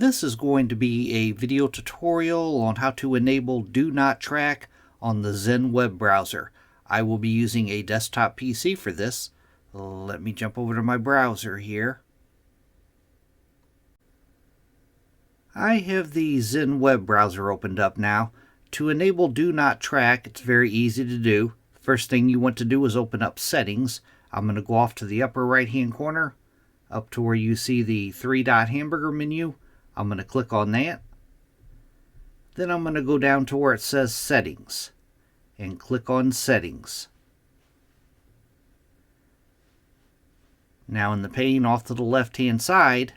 This is going to be a video tutorial on how to enable Do Not Track on the Zen Web Browser. I will be using a desktop PC for this. Let me jump over to my browser here. I have the Zen Web Browser opened up now. To enable Do Not Track, it's very easy to do. First thing you want to do is open up Settings. I'm going to go off to the upper right hand corner, up to where you see the three-dot hamburger menu. I'm going to click on that. Then I'm going to go down to where it says Settings and click on Settings. Now in the pane off to the left hand side,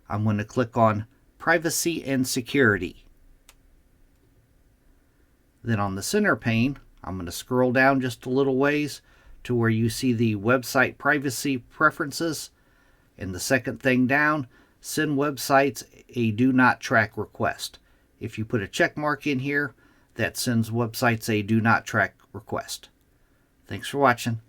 I'm going to click on Privacy and Security. Then on the center pane, I'm going to scroll down just a little ways to where you see the Website Privacy Preferences. And the second thing down, send websites a Do Not Track request. If you put a check mark in here, that sends websites a Do Not Track request. Thanks for watching.